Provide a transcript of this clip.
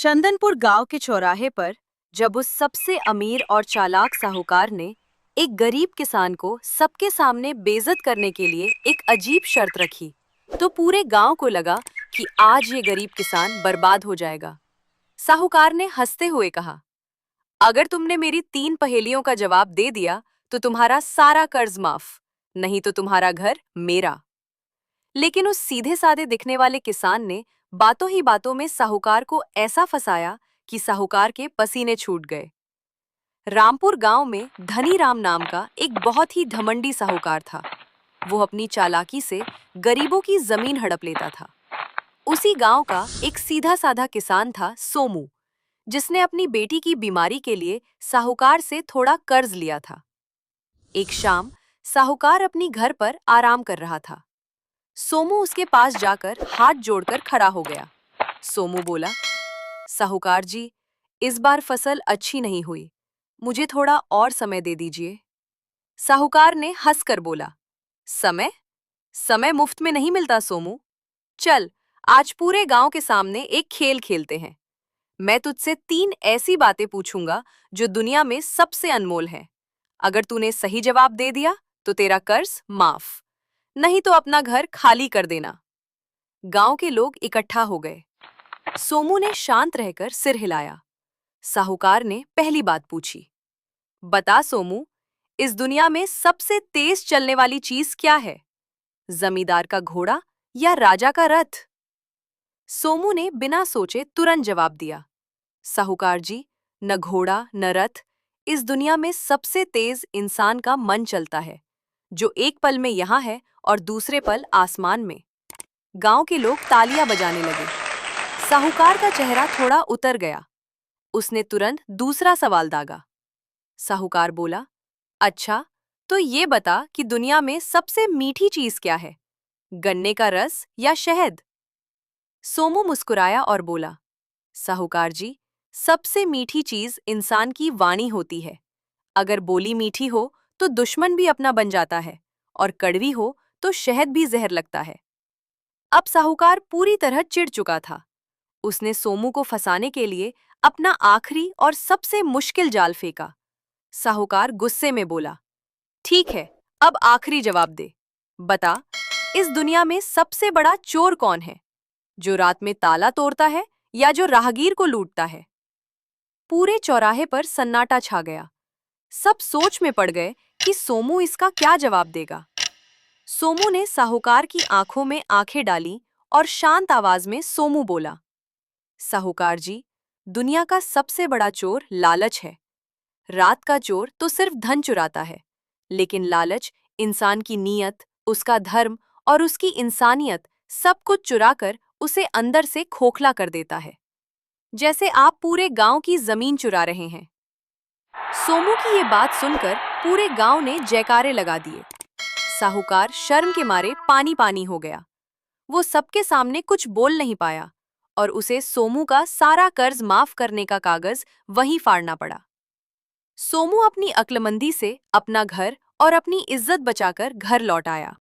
चंदनपुर गांव के चौराहे पर जब उस सबसे अमीर और चालाक साहूकार ने एक गरीब किसान को सबके सामने बेइज्जत करने के लिए एक अजीब शर्त रखी, तो पूरे गांव को लगा कि आज ये गरीब किसान बर्बाद हो जाएगा। साहूकार ने हंसते हुए कहा, अगर तुमने मेरी 3 पहेलियों का जवाब दे दिया तो तुम्हारा सारा कर्ज माफ, नहीं तो तुम्हारा घर मेरा। लेकिन उस सीधे साधे दिखने वाले किसान ने बातों ही बातों में साहूकार को ऐसा फंसाया कि साहूकार के पसीने छूट गए। रामपुर गांव में धनी राम नाम का एक बहुत ही घमंडी साहूकार था। वो अपनी चालाकी से गरीबों की जमीन हड़प लेता था। उसी गांव का एक सीधा साधा किसान था सोमू, जिसने अपनी बेटी की बीमारी के लिए साहूकार से थोड़ा कर्ज लिया था। एक शाम साहूकार अपनी घर पर आराम कर रहा था। सोमू उसके पास जाकर हाथ जोड़कर खड़ा हो गया। सोमू बोला, साहूकार जी, इस बार फसल अच्छी नहीं हुई, मुझे थोड़ा और समय दे दीजिए। साहूकार ने हंसकर बोला, समय? समय मुफ्त में नहीं मिलता सोमू। चल, आज पूरे गांव के सामने एक खेल खेलते हैं। मैं तुझसे 3 ऐसी बातें पूछूंगा जो दुनिया में सबसे अनमोल हैं। अगर तूने सही जवाब दे दिया तो तेरा कर्ज माफ, नहीं तो अपना घर खाली कर देना। गांव के लोग इकट्ठा हो गए। सोमू ने शांत रहकर सिर हिलाया। साहूकार ने पहली बात पूछी, बता सोमू, इस दुनिया में सबसे तेज चलने वाली चीज क्या है? जमींदार का घोड़ा या राजा का रथ? सोमू ने बिना सोचे तुरंत जवाब दिया, साहूकार जी, न घोड़ा न रथ, इस दुनिया में सबसे तेज इंसान का मन चलता है, जो एक पल में यहाँ है और दूसरे पल आसमान में। गांव के लोग तालियां बजाने लगे। साहूकार का चेहरा थोड़ा उतर गया। उसने तुरंत दूसरा सवाल दागा। साहूकार बोला, अच्छा, तो ये बता कि दुनिया में सबसे मीठी चीज क्या है? गन्ने का रस या शहद? सोमू मुस्कुराया और बोला, साहूकार जी, सबसे मीठी चीज इंसान की वाणी होती है। अगर बोली मीठी हो तो दुश्मन भी अपना बन जाता है, और कड़वी हो तो शहद भी जहर लगता है। अब साहूकार पूरी तरह चिढ़ चुका था। उसने सोमू को फंसाने के लिए अपना आखिरी और सबसे मुश्किल जाल फेंका। साहूकार गुस्से में बोला, ठीक है, अब आखिरी जवाब दे। बता, इस दुनिया में सबसे बड़ा चोर कौन है? जो रात में ताला तोड़ता है या जो राहगीर को लूटता है? पूरे चौराहे पर सन्नाटा छा गया। सब सोच में पड़ गए कि सोमू इसका क्या जवाब देगा। सोमू ने साहूकार की आंखों में आंखें डाली और शांत आवाज में सोमू बोला, साहूकार जी, दुनिया का सबसे बड़ा चोर लालच है। रात का चोर तो सिर्फ धन चुराता है, लेकिन लालच इंसान की नीयत, उसका धर्म और उसकी इंसानियत सब कुछ चुराकर उसे अंदर से खोखला कर देता है। जैसे आप पूरे गांव की जमीन चुरा रहे हैं। सोमू की ये बात सुनकर पूरे गांव ने जयकारे लगा दिए। साहूकार शर्म के मारे पानी पानी हो गया। वो सबके सामने कुछ बोल नहीं पाया और उसे सोमू का सारा कर्ज माफ करने का कागज वहीं फाड़ना पड़ा। सोमू अपनी अक्लमंदी से अपना घर और अपनी इज्जत बचाकर घर लौट आया।